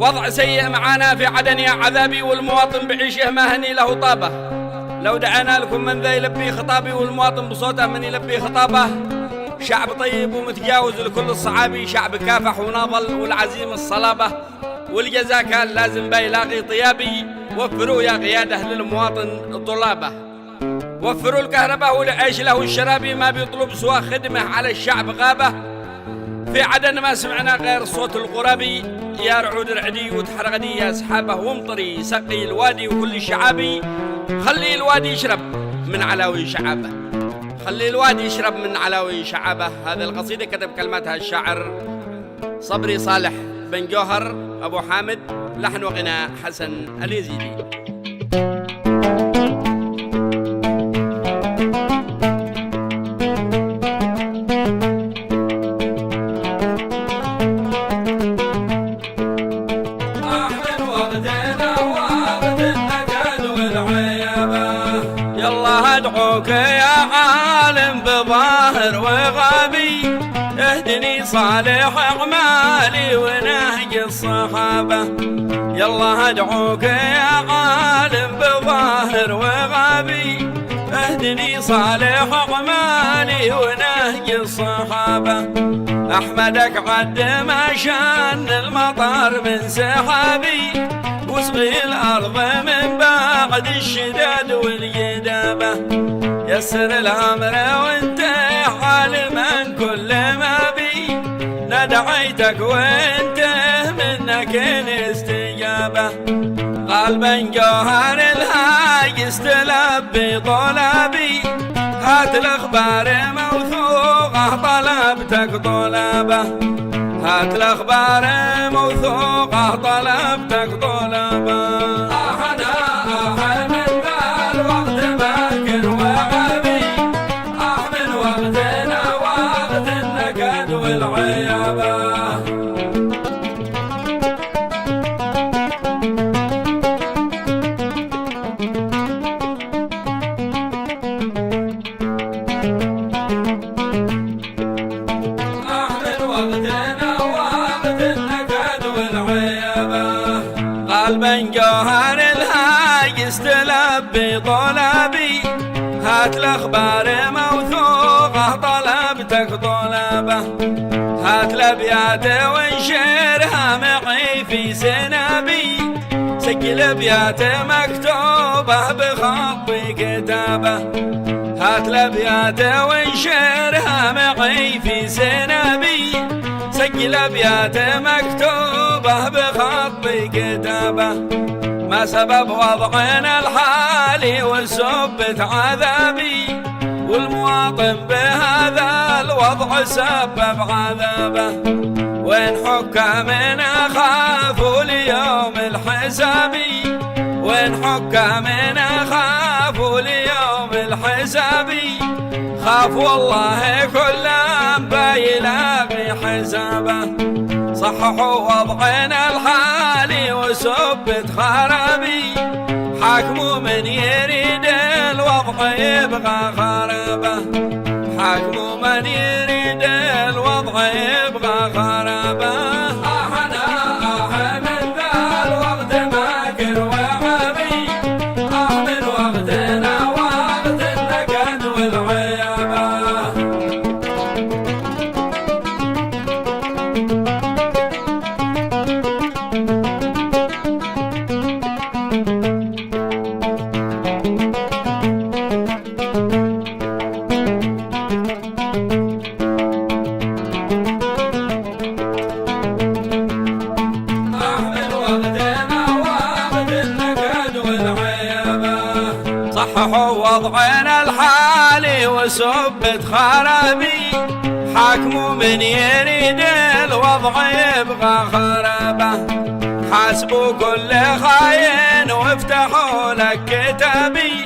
وضع سيء معانا في عدن يا عذابي، والمواطن بعيشه ما هني له طابه. لو دعانا لكم من ذا يلبي خطابي، والمواطن بصوته من يلبي خطابه. شعب طيب ومتجاوز لكل الصعابي، شعب كافح وناضل والعزيم الصلابه، والجزاء كان لازم بيلاقي طيابي. وفروا يا قياده للمواطن الطلابه، وفروا الكهرباء والعيش له الشرابي، ما بيطلب سوى خدمه على الشعب غابه. في عدن ما سمعنا غير صوت الغرابي، يا رعود العدي وتحرقدي يا سحابه، وامطري سقي الوادي وكل شعابي. خلي الوادي يشرب من علاوي شعابه، خلي الوادي يشرب من علاوي شعابه. هذه القصيدة كتب كلماتها الشاعر صبري صالح بن جوهر أبو حامد، لحن وغناء حسن اليزيدي. أدعوك يا عالم بظاهر وغابي، اهدني صالح أعمالي ونهج الصحابة. يلا أدعوك يا عالم بظاهر وغابي، اهدني صالح أعمالي ونهج الصحابة. أحمدك عد ما شان المطر من سحابي، واسقي الأرض من بعد الشداد والجدابة. يسر الأمر وانت عالما كل ما بي، ندعيتك وانت منك الاستجابة. قلبا جوهر الهاج استلب بطلبي، هات الأخبار موثوقة طلبتك طلبة. هات الأخبار موثوقة طلبتك طلبة. أحنا من ذا الوقت باكر وغبي، من وقتنا وقت النكد والعيابة. قلبا جوهر الهاج استلب بطلبي، هات الأخبار موثوقة طلبتك طلبة. هات الأبيات وانشرها معي في سنابي، سجل أبيات مكتوبة بخط كتابة. هات الأبيات وانشرها معي في سنابي، سجل أبيات مكتوبة بخط كتابة. ما سبب وضعنا الحالي وسبت عذابي، والمواطن بهذا الوضع سبب عذابه. وين حكامنا خافوا ليوم الحسابي، وين حكامنا خافوا ليوم الحسابي. خاف والله كل بيلاقي حسابه. صححوا وضعنا الحالي وسبت خرابي، حاكموا من يريد الوضع يبغى خرابه. حاكموا من يريد الوضع يبغى خرابه. من ذا الوقت باكر وغبي، من وقتنا وقت النكد والعيابة. صححوا وضعنا الحالي وسبت خرابي، حاكموا من يريد الوضع يبغى خرابه. حاسبوا كل خاين وافتحوا لك كتابي،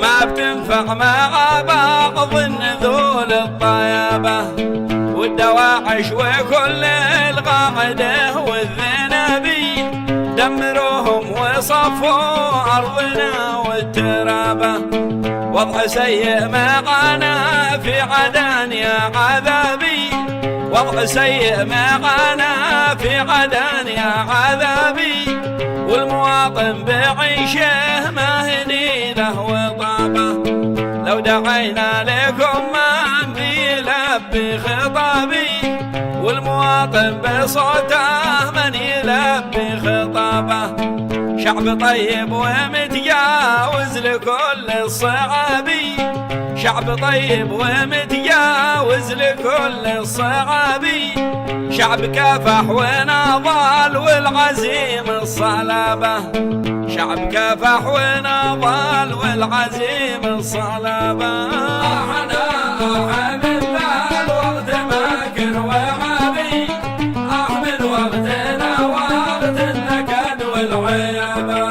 ما بتنفع مع بعض النذول الطيابة. والدواعش وكل القاعدة والذنابي، دمروهم وصفوا أرضنا والترابة. وضع سيء معانا في عدن يا عذابي، وضع سيء معنا في عدن يا عذابي، والمواطن بعيشه ما هني له وطابه. لو دعينا لكم من بيلبي خطابي، والمواطن بصوته من يلبي خطابه. شعب طيب ومتجاوز لكل الصعابي، شعب طيب ومتجاوز لكل الصعابي. شعب كافح ونضال والعزيم الصلابة، شعب كافح ونضال والعزيم الصلابة. احنا من ذا الوقت ماكر وعابي، من وقتنا وقت النكد والعيابة.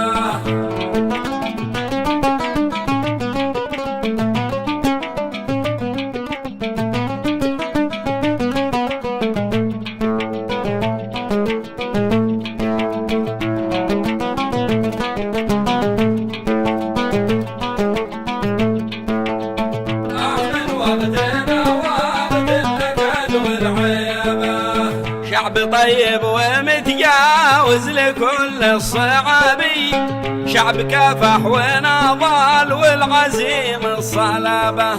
شعب طيب ومتجاوز لكل الصعابي، شعب كافح ونضال والعزيم الصلابة.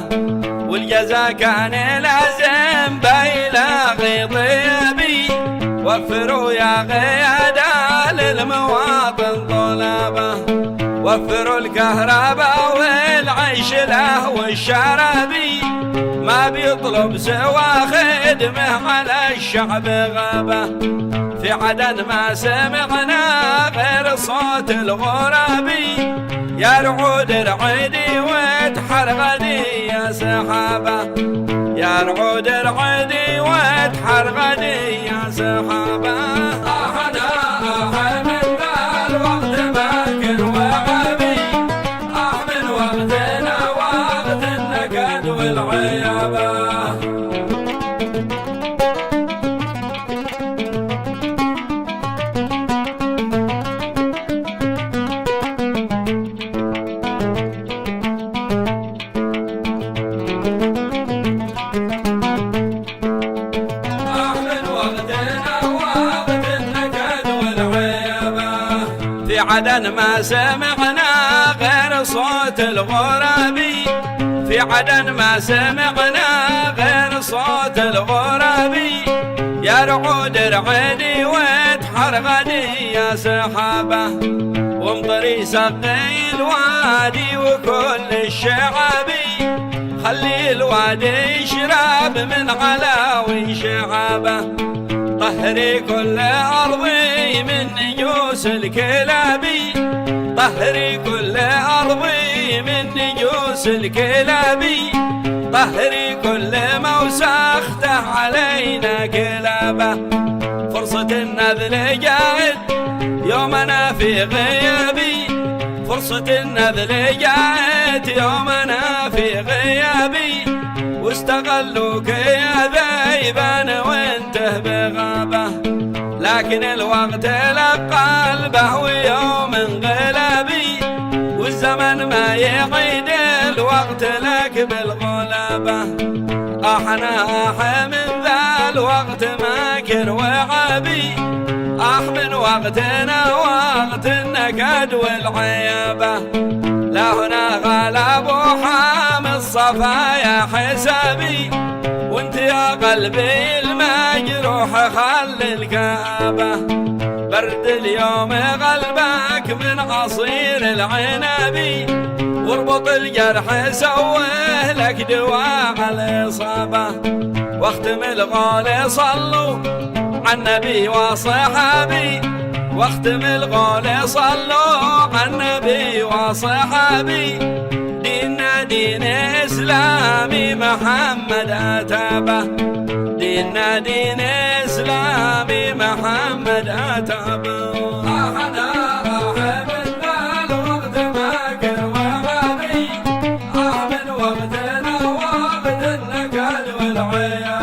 والجزا كان لازم بيلاقي طيبي، وفروا يا غيادة للمواطن طلابة. وفروا الكهرباء والعيش له والشرابي، ما بيطلب سوى خدمه على الشعب غابة. في عدن ما سمعنا غير صوت الغرابي، يا رعود رعدي وتحرغدي يا سحابة، يا رعود رعدي وتحرغدي يا سحابة. من ذا الوقت باكر وعابي، من وقتنا وقت النكد والعيابة. في عدن ما سمعنا غير صوت الغرابي، في عدن ما سمعنا غير صوت الغرابي. يا رعود رعدي وتحرغدي يا سحابة، وامطري سقي الوادي وكل الشعابي. خلي الوادي يشرب من علاوي شعابه، طهري كل أرضي من نجوس الكلابي، طهري كل أرضي من نجوس الكلابي. طهري كل موسخته علينا كلابه. فرصة النذل جاءت يومنا في غيابي، فرصة النذل جاءت يومنا في غيابي. واستغلوك يا ذيبان وانته بغابة، لكن الوقت لقى قلبه ويوم انقلابي. والزمن ما يعيد الوقت لك بالغلابة. احنا من ذا الوقت ماكر وعابي، من وقتنا وقت النكد والعيابة. لا هنا غلب وحام الصفا يا حسابي، وانت يا قلبي المجروح خل الكابة. برد اليوم قلبك من عصير العنبي، واربط الجرح سوه لك دواء الإصابة. واختم القول صلوا على النبي وصحابي، واختم القول صلوا على النبي وصحابي. ديننا دين إسلامي محمد أتابه، ديننا دين إسلامي محمد أتابه. أحد ذا الوقت ماكر وعابي، من وقتنا وقت النكد والعياب.